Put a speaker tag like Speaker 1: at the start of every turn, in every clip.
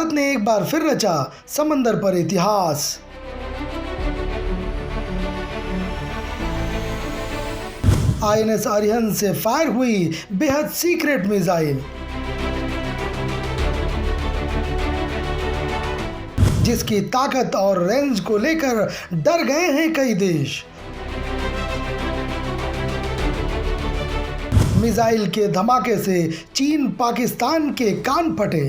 Speaker 1: भारत ने एक बार फिर रचा समंदर पर इतिहास। आईएनएस अरिहंत से फायर हुई बेहद सीक्रेट मिसाइल, जिसकी ताकत और रेंज को लेकर डर गए हैं कई देश। मिसाइल के धमाके से चीन पाकिस्तान के कान फटे।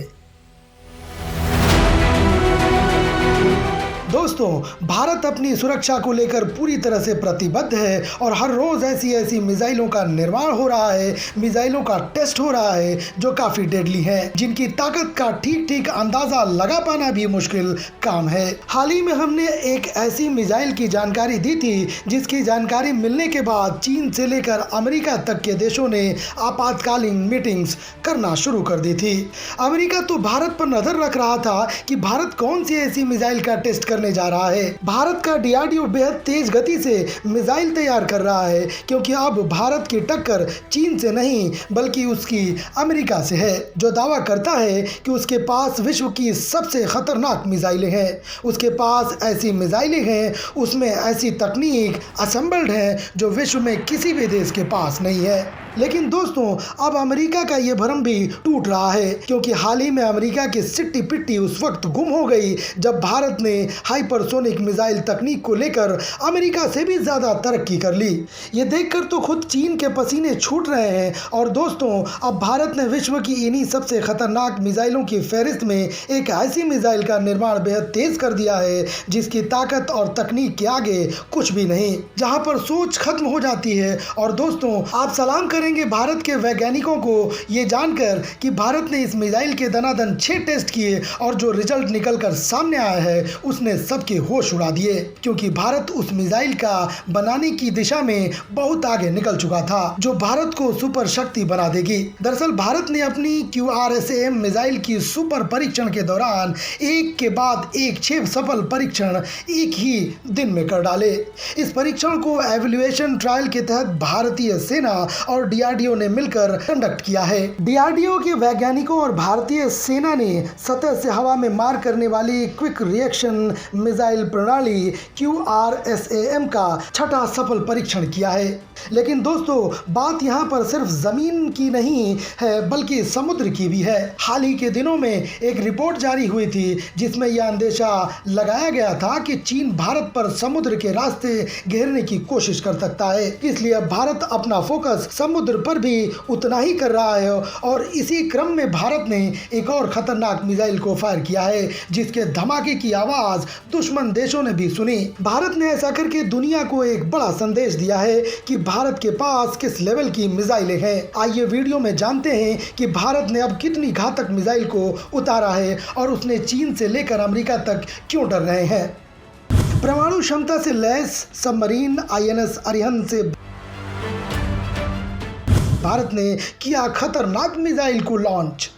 Speaker 1: दोस्तों, भारत अपनी सुरक्षा को लेकर पूरी तरह से प्रतिबद्ध है और हर रोज ऐसी मिसाइलों का निर्माण हो रहा है, मिसाइलों का टेस्ट हो रहा है जो काफी डेडली हैं, जिनकी ताकत का ठीक अंदाजा लगा पाना भी मुश्किल काम है। हाल ही में हमने एक ऐसी मिसाइल की जानकारी दी थी जिसकी जानकारी मिलने के बाद चीन से लेकर अमेरिका तक के देशों ने आपातकालीन मीटिंग्स करना शुरू कर दी थी। अमेरिका तो भारत पर नजर रख रहा था कि भारत कौन सी ऐसी मिसाइल का टेस्ट करने जा रहा है। भारत का डीआरडीओ बेहद तेज गति से मिसाइल तैयार कर रहा है, क्योंकि अब भारत की टक्कर चीन से नहीं बल्कि उसकी अमेरिका से है, जो दावा करता है कि उसके पास विश्व की सबसे खतरनाक मिसाइलें हैं। उसके पास ऐसी मिसाइलें हैं, उसमें ऐसी तकनीक असेंबल्ड है जो विश्व में किसी भी देश के पास नहीं है। लेकिन दोस्तों, अब अमेरिका का ये भ्रम भी टूट रहा है, क्योंकि हाल ही में अमेरिका की सिट्टी पिट्टी उस वक्त गुम हो गई जब भारत ने हाइपरसोनिक मिसाइल तकनीक को लेकर अमेरिका से भी ज्यादा तरक्की कर ली। ये देखकर तो खुद चीन के पसीने छूट रहे हैं। और दोस्तों, अब भारत ने विश्व की इन्हीं सबसे खतरनाक मिसाइलों की फहरिस्त में एक ऐसी मिसाइल का निर्माण बेहद तेज कर दिया है जिसकी ताकत और तकनीक के आगे कुछ भी नहीं, जहां पर सोच खत्म हो जाती है। और दोस्तों, आप सलाम करेंगे भारत के वैज्ञानिकों को ये जानकर कि भारत ने इस मिसाइल के दनादन 6 टेस्ट किए और जो रिजल्ट निकलकर सामने आया है उसने सबके होश उड़ा दिए, क्योंकि भारत उस मिसाइल का बनाने की दिशा में बहुत आगे निकल चुका था, जो भारत को सुपर शक्ति बना देगी। दरअसल भारत ने अपनी QRSAM मिसाइल की सुपर परीक्षण के दौरान एक के बाद एक 6 सफल परीक्षण एक ही दिन में कर डाले। इस परीक्षण को एवेल्युएशन ट्रायल के तहत भारतीय सेना और डीआरडीओ ने मिलकर कंडक्ट किया है। डीआरडीओ के वैज्ञानिकों और भारतीय सेना ने सतह से हवा में मार करने वाली क्विक रिएक्शन मिसाइल प्रणाली QRSAM का 6ठा सफल परीक्षण किया है। लेकिन दोस्तों, बात यहाँ पर सिर्फ जमीन की नहीं है बल्कि समुद्र की भी है। हाल ही के दिनों में एक रिपोर्ट जारी हुई थी जिसमें यह अंदेशा लगाया गया था कि चीन भारत पर समुद्र के रास्ते घेरने की कोशिश कर सकता है, इसलिए अब भारत अपना फोकस समुद्र पर भी उतना ही कर रहा है। और इसी क्रम में भारत ने एक और खतरनाक मिसाइल को फायर किया है जिसके धमाके की आवाज दुश्मन देशों ने भी सुनी। भारत ने ऐसा करके दुनिया को एक बड़ा संदेश दिया है कि भारत के पास किस लेवल की मिसाइलें हैं। आइए वीडियो में जानते हैं कि भारत ने अब कितनी घातक मिसाइल को उतारा है और उसने चीन से लेकर अमेरिका तक क्यों डर रहे हैं। परमाणु क्षमता से लैस सबमरीन आईएनएस अरिहंत से भारत ने किया खतरनाक मिसाइल को लॉन्च।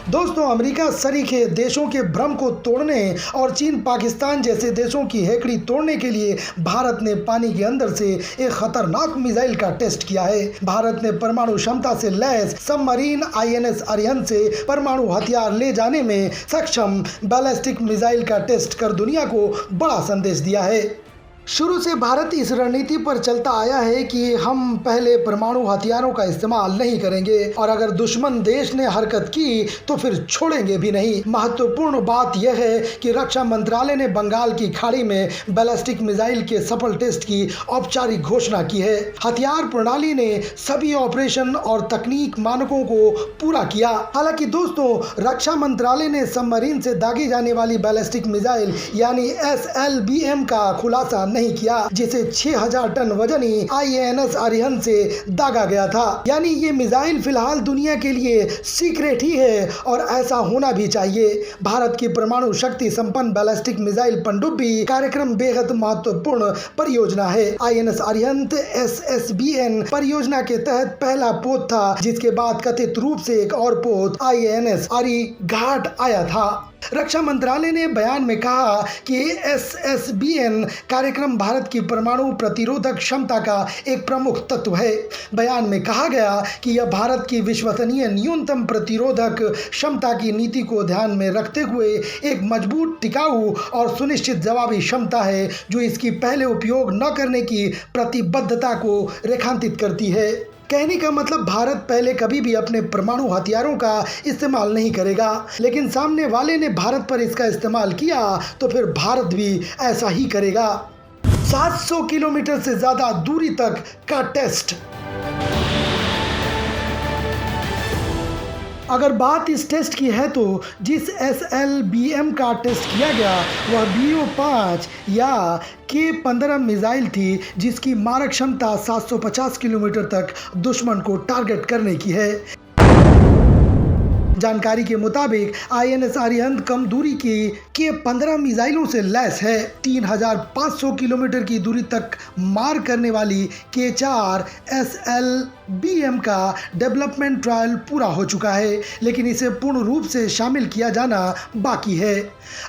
Speaker 1: दोस्तों, अमेरिका सरीखे देशों के भ्रम को तोड़ने और चीन पाकिस्तान जैसे देशों की हेकड़ी तोड़ने के लिए भारत ने पानी के अंदर से एक खतरनाक मिसाइल का टेस्ट किया है। भारत ने परमाणु क्षमता से लैस सबमरीन आईएनएस अरिहंत से परमाणु हथियार ले जाने में सक्षम बैलिस्टिक मिसाइल का टेस्ट कर दुनिया को बड़ा संदेश दिया है। शुरू से भारत इस रणनीति पर चलता आया है कि हम पहले परमाणु हथियारों का इस्तेमाल नहीं करेंगे और अगर दुश्मन देश ने हरकत की तो फिर छोड़ेंगे भी नहीं। महत्वपूर्ण बात यह है कि रक्षा मंत्रालय ने बंगाल की खाड़ी में बैलिस्टिक मिसाइल के सफल टेस्ट की औपचारिक घोषणा की है। हथियार प्रणाली ने सभी ऑपरेशन और तकनीक मानकों को पूरा किया। हालांकि दोस्तों, रक्षा मंत्रालय ने सबमरीन से दागी जाने वाली बैलिस्टिक मिसाइल यानी SLBM का खुलासा नहीं किया, जिसे 6000 टन वजनी आईएनएस अरिहंत से दागा गया था। यानी ये मिसाइल फिलहाल दुनिया के लिए सीक्रेट ही है और ऐसा होना भी चाहिए। भारत की परमाणु शक्ति संपन्न बैलिस्टिक मिसाइल पनडुब्बी कार्यक्रम बेहद महत्वपूर्ण परियोजना है। आईएनएस अरिहंत SSBN परियोजना के तहत पहला पोत था, जिसके बाद कथित रूप से एक और पोत आईएनएस अरिघाट आया था। रक्षा मंत्रालय ने बयान में कहा कि SSBN कार्यक्रम भारत की परमाणु प्रतिरोधक क्षमता का एक प्रमुख तत्व है। बयान में कहा गया कि यह भारत की विश्वसनीय न्यूनतम प्रतिरोधक क्षमता की नीति को ध्यान में रखते हुए एक मजबूत, टिकाऊ और सुनिश्चित जवाबी क्षमता है जो इसकी पहले उपयोग न करने की प्रतिबद्धता को रेखांकित करती है। कहने का मतलब भारत पहले कभी भी अपने परमाणु हथियारों का इस्तेमाल नहीं करेगा, लेकिन सामने वाले ने भारत पर इसका इस्तेमाल किया तो फिर भारत भी ऐसा ही करेगा। 700 किलोमीटर से ज्यादा दूरी तक का टेस्ट। अगर बात इस टेस्ट की है तो जिस SLBM का टेस्ट किया गया वह BO-5 या K-15 मिसाइल थी जिसकी मारक क्षमता 750 किलोमीटर तक दुश्मन को टारगेट करने की है। जानकारी के मुताबिक INS अरिहंत कम दूरी की K-15 मिसाइलों से लैस है। 3500 किलोमीटर की दूरी तक मार करने वाली K-4 SLBM का डेवलपमेंट ट्रायल पूरा हो चुका है, लेकिन इसे पूर्ण रूप से शामिल किया जाना बाकी है।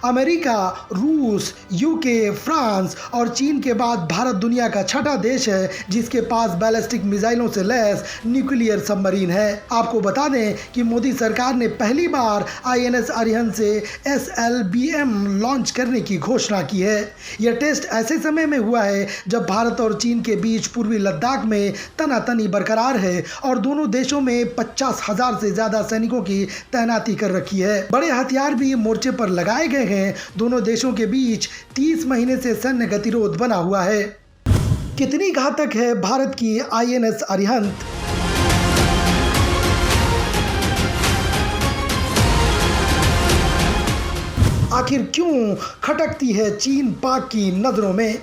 Speaker 1: अमेरिका, रूस, UK, फ्रांस और चीन के बाद भारत दुनिया का छठा देश है जिसके पास बैलिस्टिक मिसाइलों से लैस न्यूक्लियर सबमरीन है। आपको बता दें कि मोदी सरकार ने पहली बार INS अरिहंत से SLBM लॉन्च करने की घोषणा की है। यह टेस्ट ऐसे समय में हुआ है जब भारत और चीन के बीच पूर्वी लद्दाख में तनातनी बरकरार है और दोनों देशों में 50,000 से ज्यादा सैनिकों की तैनाती कर रखी है। बड़े हथियार भी मोर्चे पर लगाए गए हैं। दोनों देशों के बीच 30 महीने से सैन्य गतिरोध बना हुआ है। कितनी घातक है भारत की INS अरिहंत? आखिर क्यों खटकती है चीन पाक की नजरों में?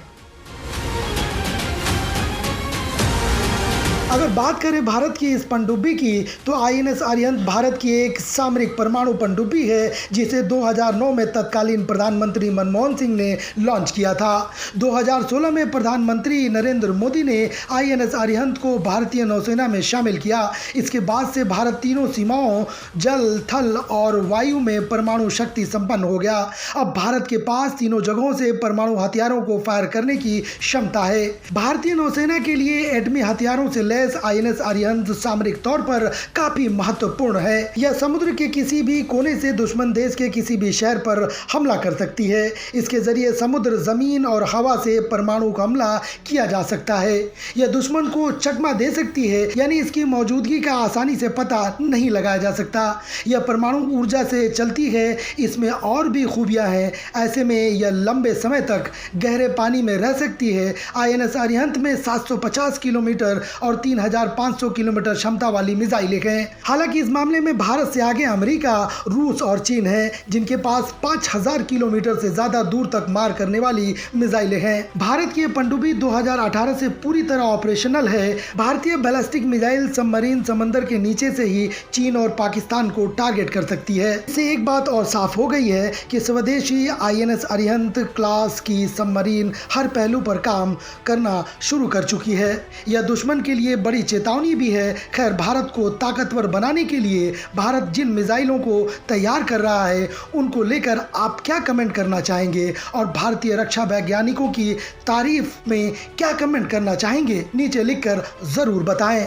Speaker 1: अगर बात करें भारत की इस पनडुब्बी की तो INS अरिहंत भारत की एक सामरिक परमाणु पनडुब्बी है जिसे 2009 में तत्कालीन प्रधानमंत्री मनमोहन सिंह ने लॉन्च किया था। 2016 में प्रधानमंत्री नरेंद्र मोदी ने INS अरिहंत को भारतीय नौसेना में शामिल किया। इसके बाद से भारत तीनों सीमाओं जल, थल और वायु में परमाणु शक्ति संपन्न हो गया। अब भारत के पास तीनों जगहों से परमाणु हथियारों को फायर करने की क्षमता है। भारतीय नौसेना के लिए एटमी हथियारों से INS अरिहंत सामरिक तौर पर काफी महत्वपूर्ण है। यह समुद्र के किसी भी कोने से दुश्मन देश के किसी भी शहर पर हमला कर सकती है। इसके जरिए समुद्र, जमीन और हवा से परमाणु का हमला किया जा सकता है। यह दुश्मन को चकमा दे सकती है, यानी इसकी मौजूदगी का आसानी से पता नहीं लगाया जा सकता। यह परमाणु ऊर्जा से चलती है। इसमें और भी खूबियां हैं। ऐसे में यह लंबे समय तक गहरे पानी में रह सकती है। INS अरिहंत में 750 किलोमीटर और 3,500 किलोमीटर क्षमता वाली मिसाइलें हैं। हालांकि इस मामले में भारत से आगे अमेरिका, रूस और चीन है जिनके पास 5,000 किलोमीटर से ज्यादा दूर तक मार करने वाली मिसाइलें हैं। भारत की पनडुब्बी 2018 से पूरी तरह ऑपरेशनल है। भारतीय बैलिस्टिक मिसाइल सबमरीन समंदर के नीचे से ही चीन और पाकिस्तान को टारगेट कर सकती है। इससे एक बात और साफ हो गई है कि स्वदेशी INS अरिहंत क्लास की सबमरीन हर पहलू पर काम करना शुरू कर चुकी है। यह दुश्मन के लिए बड़ी चेतावनी भी है। खैर, भारत को ताकतवर बनाने के लिए भारत जिन मिसाइलों को तैयार कर रहा है उनको लेकर आप क्या कमेंट करना चाहेंगे और भारतीय रक्षा वैज्ञानिकों की तारीफ में क्या कमेंट करना चाहेंगे, नीचे लिखकर जरूर बताएं।